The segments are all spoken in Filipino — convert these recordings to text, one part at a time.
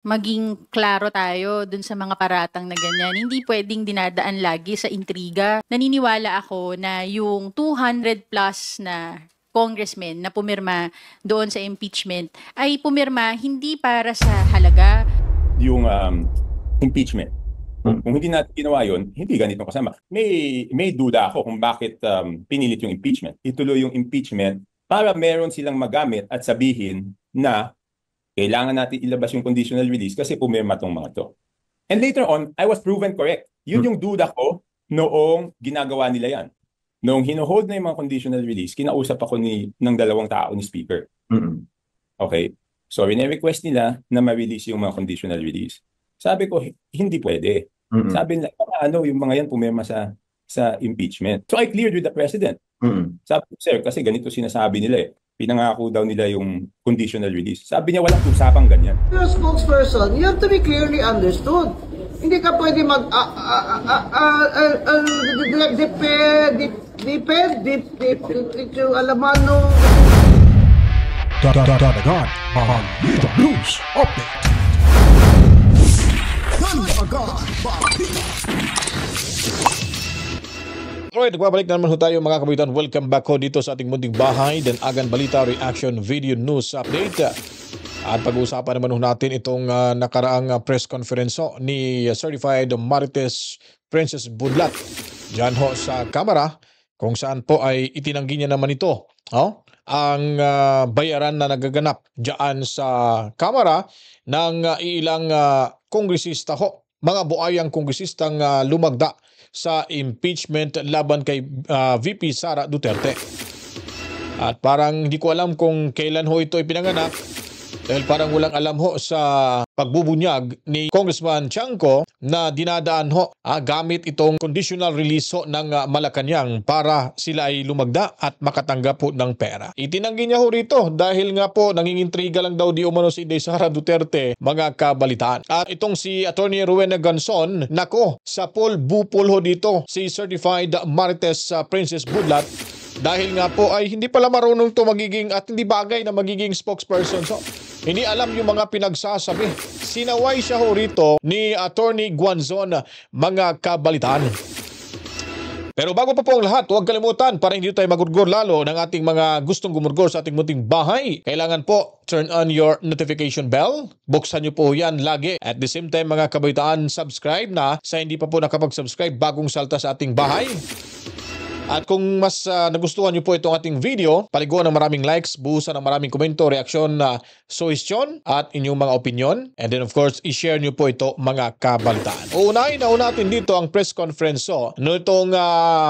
maging klaro tayo dun sa mga paratang na ganyan. Hindi pwedeng dinadaan lagi sa intriga. Naniniwala ako na yung 200 plus na congressmen na pumirma doon sa impeachment ay pumirma hindi para sa halaga. Yung impeachment. Kung hindi natin ginawa yun, hindi ganito kasama. May duda ako kung bakit pinilit yung impeachment. Ituloy yung impeachment para meron silang magamit at sabihin na kailangan natin ilabas yung conditional release kasi pumirma tong mga to. And later on, I was proven correct. Yun yung duda ko noong ginagawa nila yan. Noong hinohold na yung mga conditional release, kinausap ako ng dalawang tao ni Speaker. Okay? So, request nila na ma-release yung mga conditional release. Sabi ko, hindi pwede. Sabi nila, yung mga yan pumirma sa impeachment. So, I cleared with the President. Sabi ko, sir, kasi ganito sinasabi nila eh. Pinangako daw nila yung conditional release. Sabi niya, walang usapang ganyan. You're a spokesperson, you have to be clearly understood. Hindi ka pwede alamano. Dadagan Balita News Update. Dadagan Balita. Alright, nagbabalik na naman ho tayo mga kabayitan. Welcome back ho dito sa ating munting bahay, Danagan Balita Reaction Video News Update. At pag-uusapan naman ho natin itong nakaraang press conference ni Certified Marites Princess Budlat dyan ho sa Kamara, kung saan po ay itinanggi niya naman ito ang bayaran na nagaganap dyan sa Kamara ng ilang kongresista ho, mga buayang kongresistang lumagda sa impeachment laban kay VP Sara Duterte. At parang hindi ko alam kung kailan ho ito ipinanganak dahil parang walang alam ho sa pagbubunyag ni Congressman Chanco na dinadaan ho gamit itong conditional release ho ng Malacanang para sila ay lumagda at makatanggap po ng pera. Itinanggi niya ho rito dahil nga po nangingintriga lang daw di umano si Inday Sara Duterte, mga kabalitaan. At itong si Attorney Rowena Ganson, nako, sa pool bupol ho dito si Certified Marites Princess Budlat dahil nga po ay hindi pala marunong to magiging at hindi bagay na magiging spokesperson. So, hindi alam yung mga pinagsasabi. Sinaway siya ho rito ni Attorney Guanzon, mga kabalitaan. Pero bago pa po ang lahat, huwag kalimutan para hindi tayo magurgor lalo ng ating mga gustong gumurgor sa ating munting bahay. Kailangan po turn on your notification bell. Buksan nyo po yan lagi. At the same time mga kabalitaan, subscribe na sa hindi pa po nakapag-subscribe bagong salta sa ating bahay. At kung mas nagustuhan nyo po itong ating video, paliguan ng maraming likes, buhusan ng maraming komento, reaksyon, suhestyon at inyong mga opinion. And then of course, i-share nyo po ito mga kabalitaan. Uunahin na natin dito ang press conference noong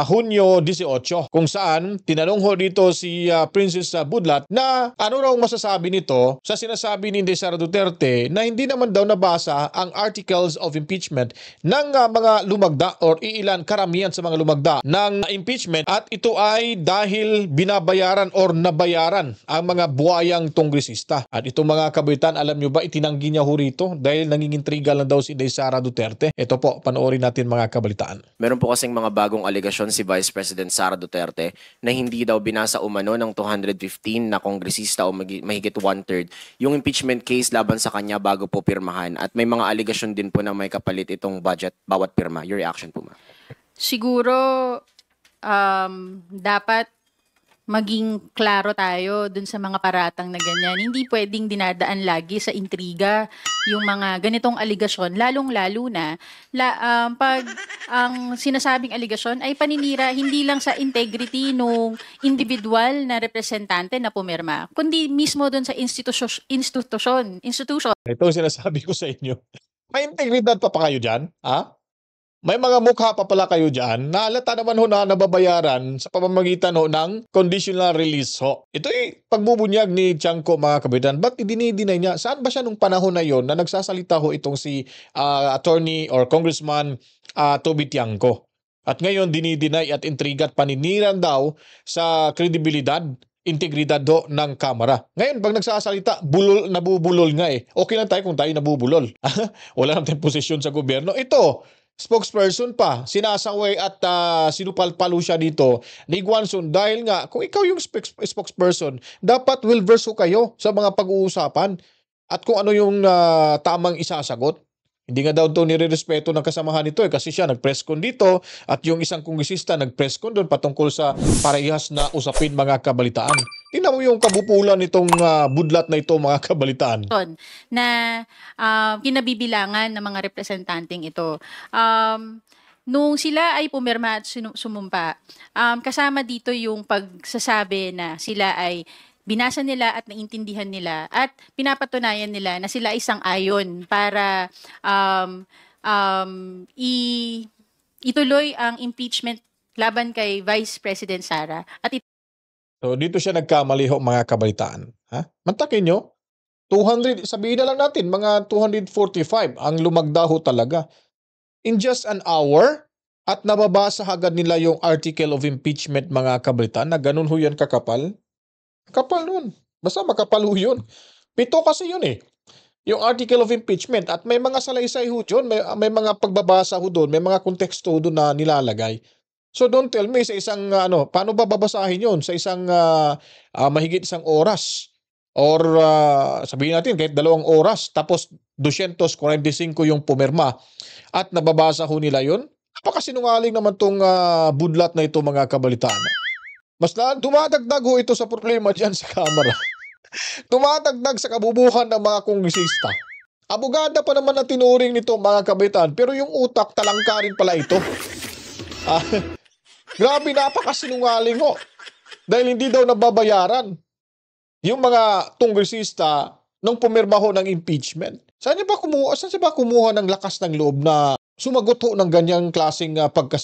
Hunyo 18 kung saan tinanong ho dito si Princess Budlat na ano raw masasabi nito sa sinasabi ni Inday Sara Duterte na hindi naman daw nabasa ang articles of impeachment ng mga lumagda or iilan karamihan sa mga lumagda ng impeachment. At ito ay dahil binabayaran or nabayaran ang mga buhayang kongresista. At itong mga kabaitan, alam nyo ba, itinanggi niya ho rito dahil nangingintriga lang daw si Inday Sara Duterte. Ito po, panoorin natin mga kabalitaan. Meron po kasing mga bagong aligasyon si Vice President Sara Duterte na hindi daw binasa umano ng 215 na kongresista o mahigit 1/3 yung impeachment case laban sa kanya bago po pirmahan. At may mga aligasyon din po na may kapalit itong budget bawat pirma. Your reaction po, ma'am? Siguro dapat maging klaro tayo dun sa mga paratang na ganyan. Hindi pwedeng dinadaan lagi sa intriga yung mga ganitong aligasyon, lalong-lalo na pag ang sinasabing aligasyon ay paninira hindi lang sa integrity nung individual na representante na pumirma, kundi mismo dun sa institution. Ito ang sinasabi ko sa inyo. May integridad pa kayo dyan? Ha? May mga mukha pa pala kayo dyan na halata naman ho na nababayaran sa pamamagitan ho ng conditional release ho. Ito ay pagbubunyag ni Chanco mga kabitan. Ba't dinidinay niya? Saan ba siya nung panahon na yon na nagsasalita ho itong si attorney or congressman Toby Tiangco? At ngayon dinidinay at intriga at paniniran daw sa kredibilidad, integridad do ng Kamara. Ngayon, pag nagsasalita, nabubulol nga eh. Okay lang tayo kung tayo nabubulol. Wala naman tayong posisyon sa gobyerno. Ito, spokesperson pa, sinasaway at sinupalpalo siya dito ni Guanzon dahil nga, kung ikaw yung spokesperson, dapat well-versed kayo sa mga pag-uusapan. at kung ano yung tamang isasagot. Hindi nga daw ito nirerespeto ng kasamahan nito kasi siya nag-press con dito at yung isang kongresista nag-press con doon patungkol sa parehas na usapin mga kabalitaan. Tingnan mo yung kabupulan nitong budlat na ito mga kabalitaan. Na kinabibilangan ng mga representanteng ito. Nung sila ay pumirma at sumumpa, kasama dito yung pagsasabi na sila ay binasa nila at naintindihan nila at pinapatunayan nila na sila ay sang-ayon para ituloy ang impeachment laban kay Vice President Sara. At So dito siya nagkamali ho mga kabalitaan. Ha? Mantakin nyo, 200, sabihin na lang natin, mga 245 ang lumagda ho talaga. In just an hour, at nababasa agad nila yung article of impeachment mga kabalitaan na ganun ho yan kakapal. Kapal nun. Basta makapal ho yun. 7 kasi yun eh. Yung article of impeachment at may mga salaysay ho dyan, may mga pagbabasa ho doon, may mga konteksto doon na nilalagay. So don't tell me sa isang paano ba babasahin yun? Sa isang mahigit isang oras or sabihin natin kahit 2 oras tapos 245 yung pumirma at nababasa ho nila yun? Napakasinungaling naman tong budlat na ito mga kabalitaan. Mas dumadagdag ho ito sa problema dyan sa Kamara. Dumadagdag sa kabubuhan ng mga kongresista. Abogada pa naman na tinuring nito mga kabalitaan pero yung utak talangka rin pala ito. Grabe, napakasinungaling ho. Dahil hindi daw nababayaran yung mga kongresista nung pumirma ho ng impeachment. Saan siya ba kumuha ng lakas ng loob na sumagot ho ng ganyang klaseng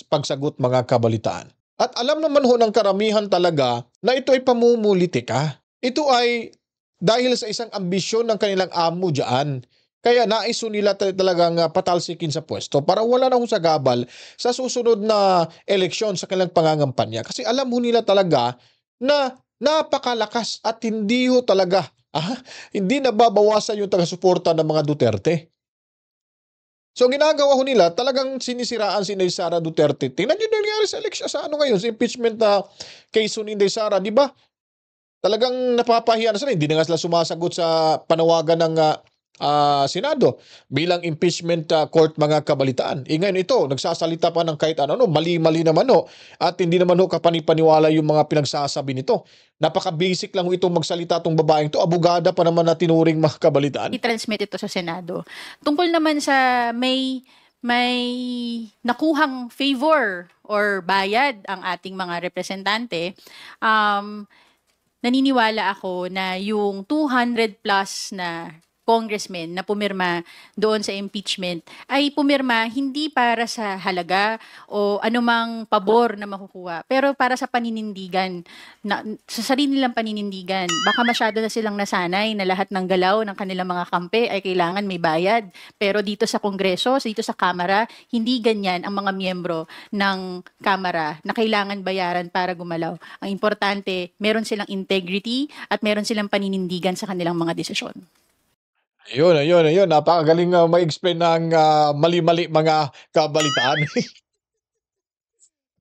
pagsagot mga kabalitaan? At alam naman ho ng karamihan talaga na ito ay pamumulitika. Ito ay dahil sa isang ambisyon ng kanilang amo dyan. Kaya naiso nila talagang patalsikin sa pwesto para wala na hong sagabal sa susunod na eleksyon sa kanilang pangangampanya. Kasi alam ho nila talaga na napakalakas at hindi ho talaga, hindi nababawasan yung taga-suporta ng mga Duterte. So ginagawa ho nila, talagang sinisiraan si Inday Sara Duterte. Tingnan nyo nangyari sa eleksyon, sa ngayon, sa impeachment na case ni Inday Sara, di ba? Talagang napapahiya na sila, hindi na nga sila sumasagot sa panawagan ng Senado bilang impeachment court mga kabalitaan. Ngayon ito, nagsasalita pa ng kahit ano, mali-mali naman ho, at hindi naman ho kapanipaniwala yung mga pinagsasabi nito. Napaka-basic lang ho itong magsalita tong babaeng to, abogada pa naman na tinuring mga kabalitaan. I-transmit ito sa Senado. Tungkol naman sa may nakuhang favor or bayad ang ating mga representante, naniniwala ako na yung 200 plus na congressmen na pumirma doon sa impeachment ay pumirma hindi para sa halaga o anumang pabor na makukuha, pero para sa paninindigan, sa sarili nilang paninindigan. Baka masyado na silang nasanay na lahat ng galaw ng kanilang mga kampe ay kailangan may bayad. Pero dito sa Kongreso, dito sa Kamara, hindi ganyan ang mga miyembro ng Kamara na kailangan bayaran para gumalaw. Ang importante, meron silang integrity at meron silang paninindigan sa kanilang mga desisyon. Ayun. Napakagaling ma-explain ng mali-mali mga kabalitaan.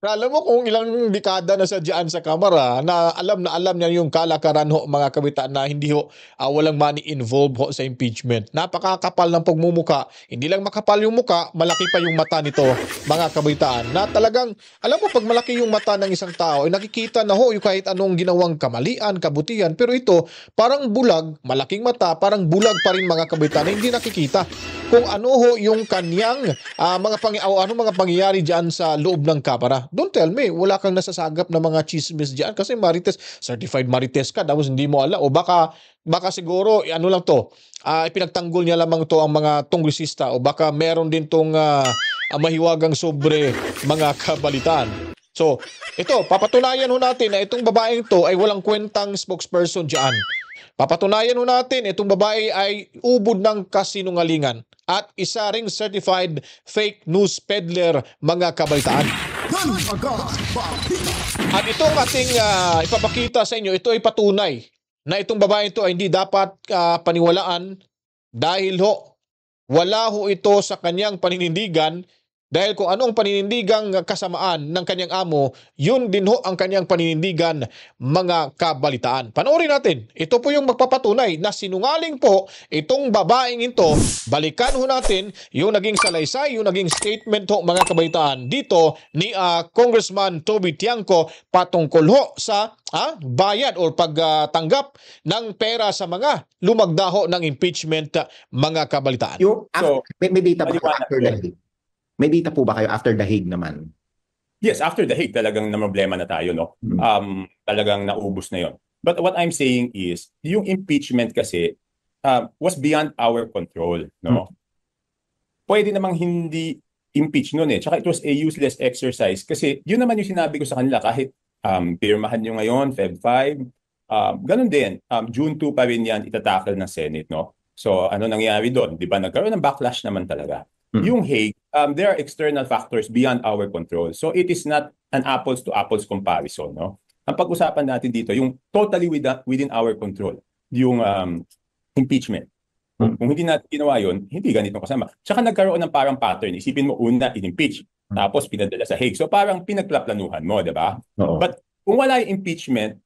Alam mo kung ilang dekada na sa diyan sa Kamara na alam niya yung kalakaran ho mga kabitaan na hindi ho walang money involved ho sa impeachment. Napakakapal ng pagmumuka. Hindi lang makapal yung muka, malaki pa yung mata nito mga kabitaan. Na talagang, alam mo pag malaki yung mata ng isang tao, nakikita na ho yung kahit anong ginawang kamalian, kabutihan. Pero ito, parang bulag, malaking mata, parang bulag pa rin mga kabitaan na hindi nakikita kung ano ho yung kanyang mga pangyayari diyan sa loob ng Kamara. Don't tell me, wala kang nasasagap na mga chismis diyan kasi Marites, certified Marites ka, tapos hindi mo alam. O baka siguro, ano lang to, ipinagtanggol niya lamang to ang mga kongresista o baka meron din tong mahiwagang sobre mga kabalitaan. So, ito, papatunayan ho natin na itong babaeng to ay walang kwentang spokesperson diyan. Papatunayan ho natin itong babae ay ubod ng kasinungalingan at isa ring certified fake news peddler mga kabalitaan. At itong ating ipapakita sa inyo, ito ay patunay na itong babae ito ay hindi dapat paniwalaan dahil ho wala ho ito sa kanyang paninindigan Dahil kung anong paninindigang kasamaan ng kanyang amo, yun din ho ang kanyang paninindigan, mga kabalitaan. Panoorin natin. Ito po yung magpapatunay na sinungaling po itong babaeng ito. Balikan ho natin yung naging salaysay, yung naging statement ho, mga kabalitaan, dito ni Congressman Toby Tiangco patungkol ho sa bayad o pagtanggap ng pera sa mga lumagdaho ng impeachment, mga kabalitaan. Yung, So, may data ba kayo maliwanag after yun. the Hague? May data po ba kayo after the Hague naman? Yes, after the Hague talagang na problema na tayo, no? Talagang naubos na 'yon. But what I'm saying is, yung impeachment kasi was beyond our control, no? Pwede namang hindi impeach noon eh. Tsaka it was a useless exercise kasi yun naman yung sinabi ko sa kanila kahit pirmahan nyo ngayon, Feb 5, ganun din. June 2 pa rin yan itatakal ng Senate, no? So ano nangyari doon? Di ba nagkaroon ng backlash naman talaga? Yung Hague, there are external factors beyond our control. So it is not an apples to apples comparison, no? Ang pag-usapan natin dito, yung totally within our control, yung impeachment. Kung hindi natin ginawa yun, hindi ganito kasama. Tsaka nagkaroon ng parang pattern. Isipin mo, una, in-impeach. Tapos pinadala sa Hague. So parang pinagplaplanuhan mo, di ba? Oo. But kung wala yung impeachment,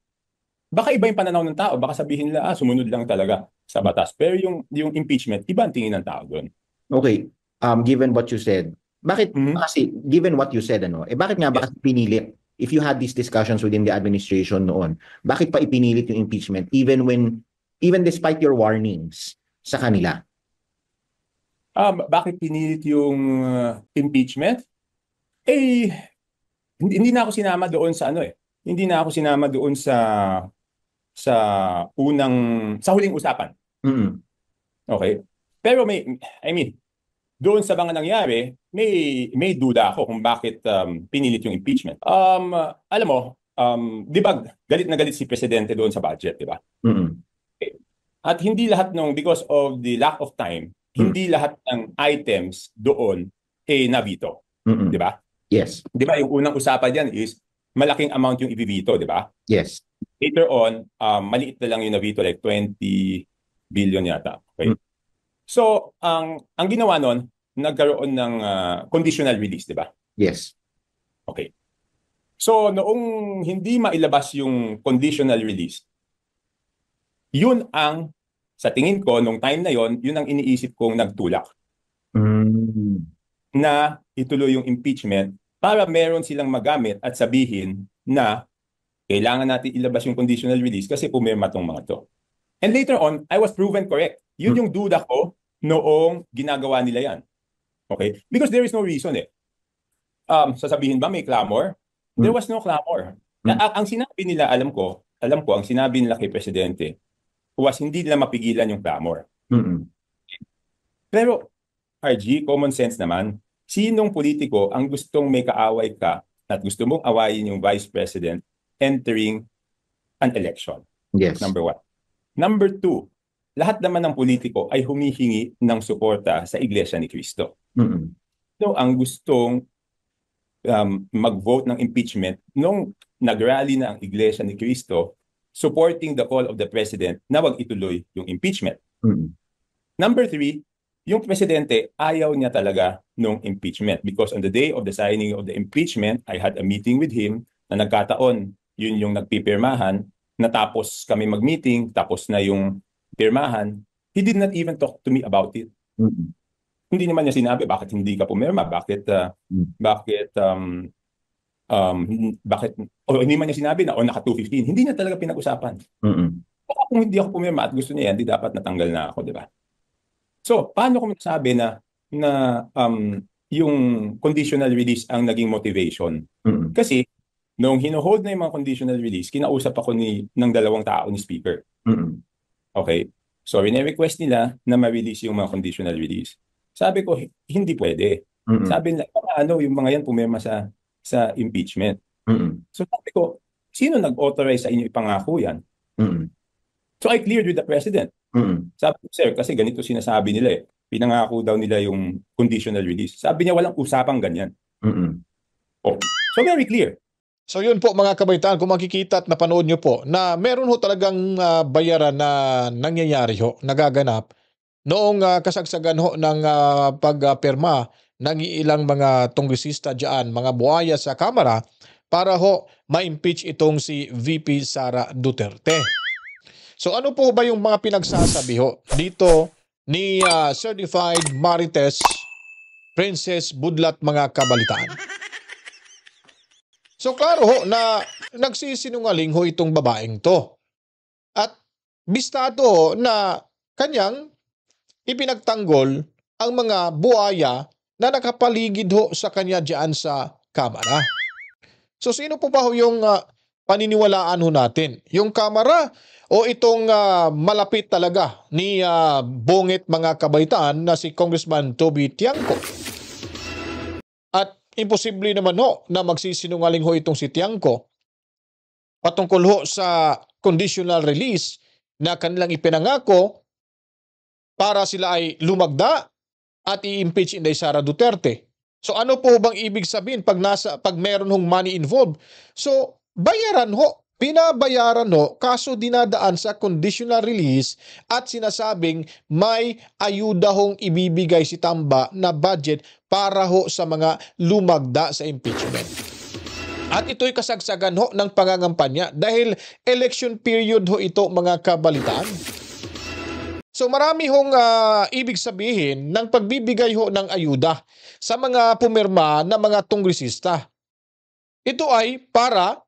baka iba yung pananaw ng tao. Baka sabihin nila, sumunod lang talaga sa batas. Pero yung impeachment, iba ang tingin ng tao doon. Okay. Given what you said, bakit kasi given what you said bakit nga ba kasi pinilit, if you had these discussions within the administration noon, bakit pa ipinilit yung impeachment even despite your warnings sa kanila? Bakit pinilit yung impeachment? Hindi na ako sinama doon sa Hindi na ako sinama doon sa huling usapan. Okay? Pero doon sa mga nangyari, may duda ako kung bakit pinilit yung impeachment. Alam mo, di ba galit na galit si Presidente doon sa budget, di ba? Okay. At hindi lahat because of the lack of time, hindi lahat ng items doon nabito. Di ba? Yes. Di ba yung unang usapan diyan is malaking amount yung ibibito, di ba? Yes. Later on, maliit na lang yung nabito, like 20 billion yata. Okay? So, ang ginawa nun, nagkaroon ng conditional release, di ba? Yes. Okay. So, noong hindi mailabas yung conditional release, yun sa tingin ko, nung time na yun ang iniisip kong nagtulak na ituloy yung impeachment para meron silang magamit at sabihin na kailangan natin ilabas yung conditional release kasi pumirma tong mga to. And later on, I was proven correct. Yun yung duda ko noong ginagawa nila yan. Okay? Because there is no reason sasabihin ba may clamor? There was no clamor. Ang sinabi nila, alam ko, ang sinabi nila kay Presidente was hindi nila mapigilan yung clamor. Pero, RG, common sense naman, sinong politiko ang gustong may kaaway ka at gusto mong awayin yung Vice President entering an election? Yes. Number 1. Number 2, lahat naman ng politiko ay humihingi ng suporta sa Iglesia ni Cristo. So, ang gustong mag-vote ng impeachment nung nag-rally na ang Iglesia ni Cristo supporting the call of the President na wag ituloy yung impeachment. Number 3, yung Presidente ayaw niya talaga nung impeachment because on the day of the signing of the impeachment, I had a meeting with him na nagkataon, yun yung nagpipirmahan, natapos kami mag-meeting, tapos na yung pirmahan, he did not even talk to me about it. Hindi naman niya sinabi, bakit hindi ka pumirma? Bakit hindi man niya sinabi na naka 215. Hindi niya talaga pinag-usapan. Kung hindi ako pumirma at gusto niya yan, di dapat natanggal na ako, di ba? So, paano ko masabi na yung conditional release ang naging motivation? Kasi, nung hino-hold na yung mga conditional release, kinausap ako ng dalawang tao ni Speaker. Okay? So, rene-request nila na ma-release yung mga conditional release. Sabi ko, hindi pwede. Sabi nila, yung mga yan pumirma sa impeachment. So sabi ko, sino nag-authorize sa inyo ipangako yan? So I cleared with the President. Sabi ko, sir, kasi ganito sinasabi nila pinangako daw nila yung conditional release. Sabi niya, walang usapang ganyan. So very clear. So yun po mga kabaitaan, kung makikita at napanood nyo po na meron ho talagang bayaran na nangyayari ho, nagaganap noong kasagsagan ho ng pagpirma ng ilang mga kongresista dyan, mga buhaya sa Kamara, para ho ma-impeach itong si VP Sara Duterte. So ano po ba yung mga pinagsasabi ho dito ni Certified Marites Princess Budlat, mga kabalitaan? So klaro ho na nagsisinungaling ho itong babaeng to. At bistado ho na kanyang ipinagtanggol ang mga buhaya na nakapaligid ho sa kanya diyan sa Kamara. So sino po ba ho yung paniniwalaan ho natin? Yung Kamara o itong malapit talaga ni Bongit, mga kabaitaan, na si Congressman Toby Tiangco? At imposible naman ho na magsisinungaling ho itong si Tiangco patungkol ho sa conditional release na kanilang ipinangako para sila ay lumagda at i-impeach Inday Sara Duterte. So ano po bang ibig sabihin pag meron hong money involved? So bayaran ho, binabayaran ho, kaso dinadaan sa conditional release at sinasabing may ayuda hong ibibigay si Tamba na budget para ho sa mga lumagda sa impeachment. At ito'y kasagsagan ho ng pangangampanya dahil election period ho ito, mga kabalitaan. So marami hong ibig sabihin ng pagbibigay ho ng ayuda sa mga pumirma na mga kongresista. Ito ay para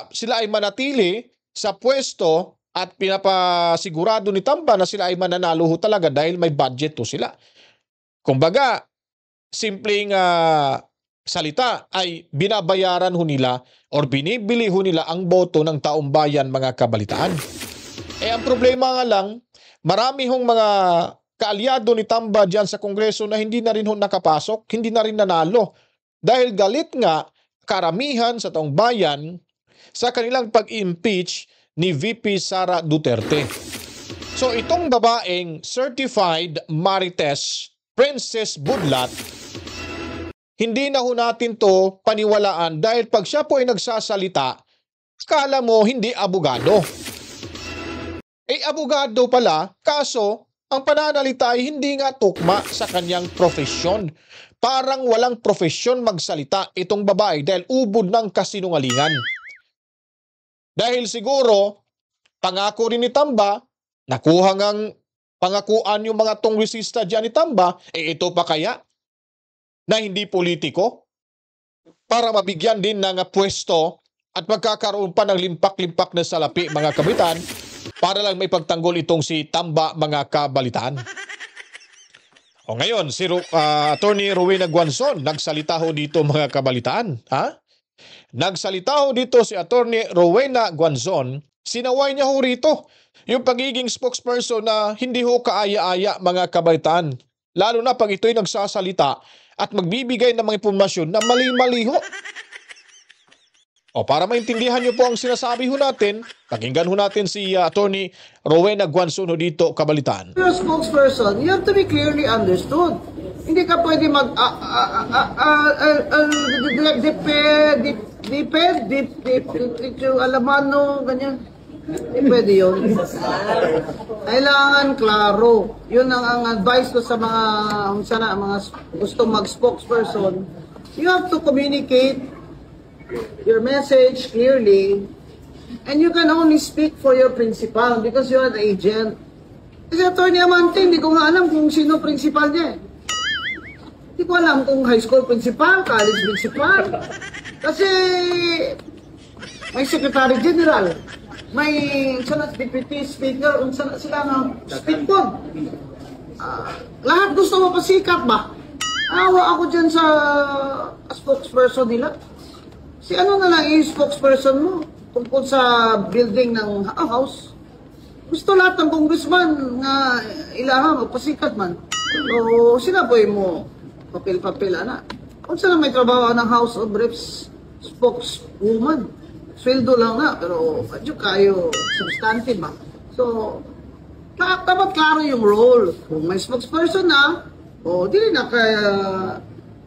sila ay manatili sa pwesto at pinapasigurado ni Tamba na sila ay mananalo ho talaga dahil may budget ho sila. Kumbaga, simpleng salita ay binabayaran ho nila or binibili ho nila ang boto ng taong bayan, mga kabalitaan. Ang problema nga lang, marami hong mga kaalyado ni Tamba dyan sa Kongreso na hindi na rin ho nakapasok, hindi na rin nanalo. Dahil galit nga karamihan sa taong bayan sa kanilang pag-impeach ni VP Sara Duterte. So itong babaeng Certified Marites Princess Budlat, hindi na ho natin to paniwalaan dahil pag siya po ay nagsasalita, akala mo hindi abogado. Abogado pala, kaso ang pananalita ay hindi nga tukma sa kanyang profesyon. Parang walang profesyon magsalita itong babae dahil ubod ng kasinungalingan. Dahil siguro, pangako rin ni Tamba, nakuha ngang pangakuan yung mga kongresista dyan ni Tamba, ito pa kaya na hindi politiko? Para mabigyan din ng pwesto at magkakaroon pa ng limpak-limpak na salapi, mga kabitan, para lang may pagtanggol itong si Tamba, mga kabalitaan. O ngayon, si Attorney Rowena Guanzon, nagsalita ho dito, mga kabalitaan. Nagsalita ho dito si Attorney Rowena Guanzon, sinaway niya ho rito yung pagiging spokesperson na hindi ho kaaya-aya, mga kabalitaan. Lalo na pag ito'y nagsasalita at magbibigay ng mga impormasyon na mali-mali ho. O para maintindihan niyo po ang sinasabi ho natin, pakinggan ho natin si Attorney Rowena Guanzon ho dito, kabalitaan. You're a spokesperson, you have to be clearly understood. Hindi ka pwede alamano, ganyan. Hindi pwede yun. Kailangan klaro. Yun ang advice ko sa mga gusto mag-spokesperson. You have to communicate your message clearly, and you can only speak for your principal because you are the agent. Kasi Attorney Amante, hindi ko nga alam kung sino principal niya. Hindi ko alam kung high school principal, college principal. Kasi may secretary general, may deputy speaker, sila nga speak po. Lahat gusto mo pasikat ba? Awa ako dyan sa spokesperson nila. Si ano na lang yung spokesperson mo tungkol sa building ng house. Gusto lahat ng congressman nga ilaha magpasikat man. So sinaboy mo papel-papel na. Kung saan may trabaho ng House of Reps spokeswoman. Sweldo lang na pero adyo kayo substantive ba. So dapat klaro yung role. Kung may spokesperson na, dili na kaya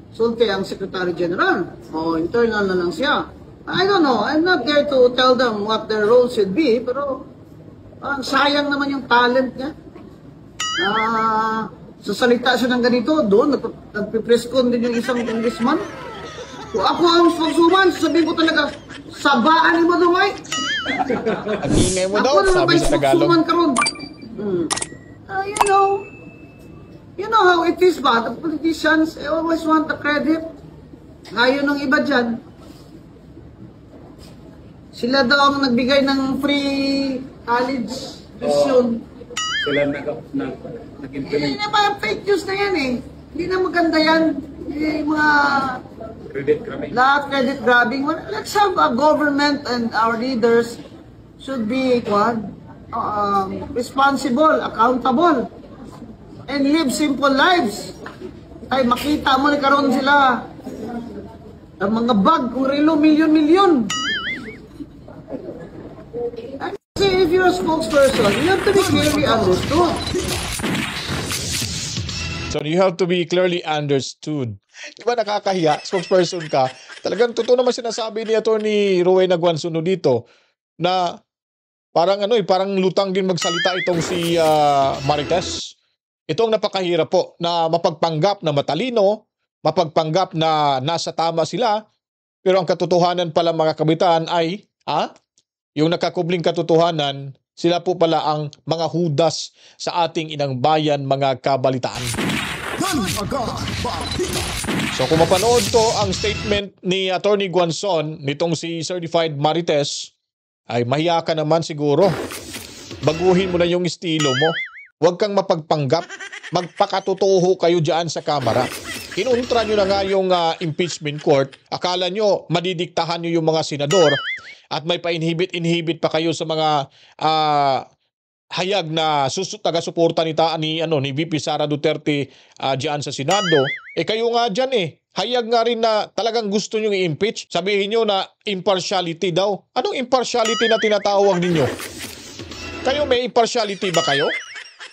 sulti ang Secretary General o internal na lang siya. I don't know. I'm not there to tell them what their role should be, pero sayang naman yung talent niya. sasalita siya ng ganito, doon, nagpipress con din yung isang congressman. Kung ako ang spokeswoman, sabihin ko talaga, sabaan mo doon, ay. Ang ingay mo daw, Ako naman sabi ba sa spokeswoman Tagalog. karon? You know how it is ba? The politicians, they always want the credit. Ngayon ng iba dyan, sila daw ang nagbigay ng free college tuition. Sila nag-implement. Hindi na ba fake news na yan eh. Hindi na maganda yan. Yung mga Credit grabbing. lahat credit grabbing. Well, let's have a government and our leaders should be responsible, accountable, and live simple lives. Ay makita mo ni karon sila ang mga bag kung relo milyon-milyon. If you're a spokesperson, you have to be clearly understood. So you have to be clearly understood. Di ba nakakahiya? Spokesperson ka. Talagang totoo naman sinasabi ni Atty. Rowena Guanzuno dito na parang parang lutang din magsalita itong si Marites. Itong napakahirap po na mapagpanggap na matalino, mapagpanggap na nasa tama sila, pero ang katotohanan pala mga kabitan ay yung nakakubling katotohanan, sila po pala ang mga hudas sa ating inang bayan, mga kabalitaan. So kung mapanood to ang statement ni Atty. Guanzon nitong si Certified Marites, ay mahiya ka naman siguro. Baguhin mo na yung estilo mo. Huwag kang mapagpanggap. Magpakatotoo kayo dyan sa kamera. Kinuntra nyo na nga yung impeachment court. Akala nyo madidiktahan nyo yung mga senador at may pa-inhibit pa kayo sa mga hayag na taga-suporta ni VP Sara Duterte diyan sa Senado. Kayo nga diyan hayag nga rin na talagang gusto nyo i-impeach. Sabihin nyo na impartiality daw. Anong impartiality na tinatawag ninyo? Kayo may impartiality ba kayo?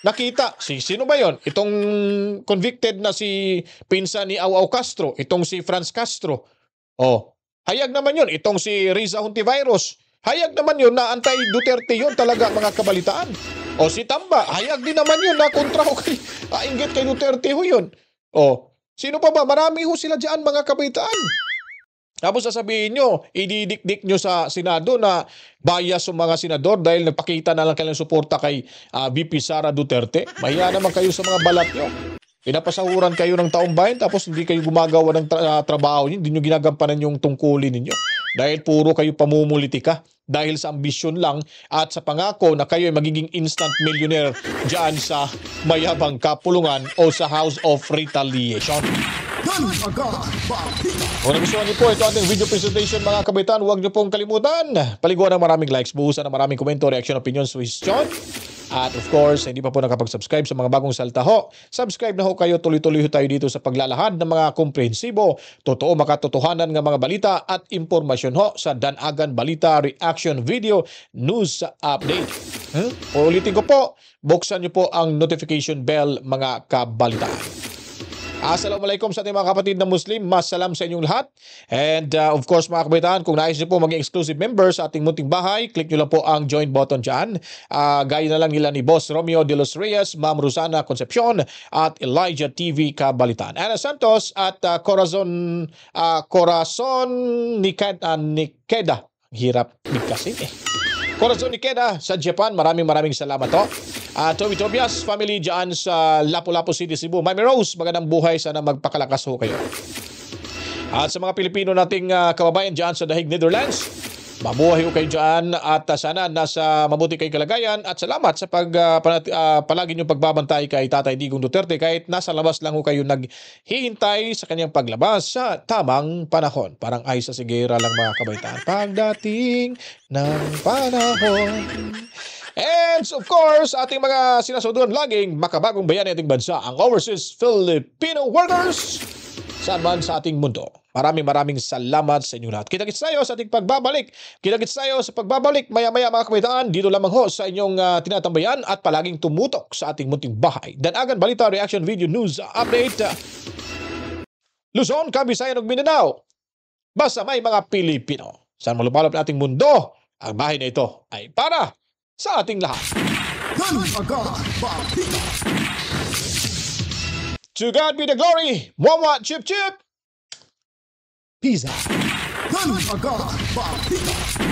Nakita, sino ba yon? Itong convicted na si pinsan ni Auau Castro, itong si Franz Castro. Hayag naman yon. Itong si Riza Hontiveros. Hayag naman yun na anti-Duterte yun talaga mga kabalitaan. Si Tamba, hayag din naman yun na kontra o inggit kay Duterte ho yun. Sino pa ba? Marami ho sila dyan mga kabalitaan. Tapos sasabihin nyo, ididikdik nyo sa Senado na bias yung mga senador dahil nagpakita na lang kailang suporta kay VP Sara Duterte. Mahiya naman kayo sa mga balat nyo. Pinapasahuran kayo ng taong bayan tapos hindi kayo gumagawa ng trabaho nyo, hindi nyo ginagampanan yung tungkulin ninyo. Dahil puro kayo pamumulitika dahil sa ambisyon lang at sa pangako na kayo ay magiging instant millionaire dyan sa mayabang kapulungan o sa House of Retaliation. Kung nagustuhan niyo po ito ating video presentation mga kabitan, huwag niyo pong kalimutan paliguan ng maraming likes, buhusan ng maraming komento, reaction, opinion, suggestion. At of course, hindi pa po nakapag-subscribe sa mga bagong salta ho, subscribe na ho kayo, tuloy-tuloy ho tayo dito sa paglalahad ng mga komprehensibo, totoo makatotohanan ng mga balita at impormasyon ho sa Danagan Balita Reaction Video News Update. Ulitin ko po, buksan niyo po ang notification bell mga kabalitaan. Assalamualaikum sa ating mga kapatid na Muslim. Masalam sa inyong lahat. And of course mga kabitan, kung nais niyo po maging exclusive member sa ating munting bahay, click nyo lang po ang join button dyan. Gaya na lang nila ni Boss Romeo de los Reyes, Ma'am Rosana Concepcion at Elijah TV Kabalitan. Ana Santos at Corazon Nikeda. Hirap bigkasin Corazon Nikeda sa Japan. Maraming salamat ho. Tommy Tobias family dyan sa Lapu-Lapu City, Cebu. Mami Rose, magandang buhay. Sana magpakalakas ho kayo. At sa mga Pilipino nating kababayan dyan sa Dahig, Netherlands, mabuhay ho kayo dyan at sana nasa mabuti kayong kalagayan at salamat sa palagi nyo pagbabantay kay Tatay Digong Duterte kahit nasa labas lang ho kayo naghihintay sa kanyang paglabas sa tamang panahon. Parang ay sa sigera lang mga kabaitaan. Pagdating ng panahon. And of course, ating mga sinasuduan laging makabagong bayani ating bansa, ang overseas Filipino workers saan man sa ating mundo. Maraming salamat sa inyo lahat. Kita-kits tayo sa ating pagbabalik. Kita-kits tayo sa pagbabalik maya-maya mga kabitaan dito lamang ho sa inyong tinatambayan at palaging tumutok sa ating munting bahay. Danagan Balita Reaction Video News Update. Luzon, Kabisayan ug Mindanao. Basta may mga Pilipino. Saan malupalop na ating mundo, ang bahay na ito ay para sa ating lahat. To God be the glory. Wawa, chip chip. Peace out. Gun agad,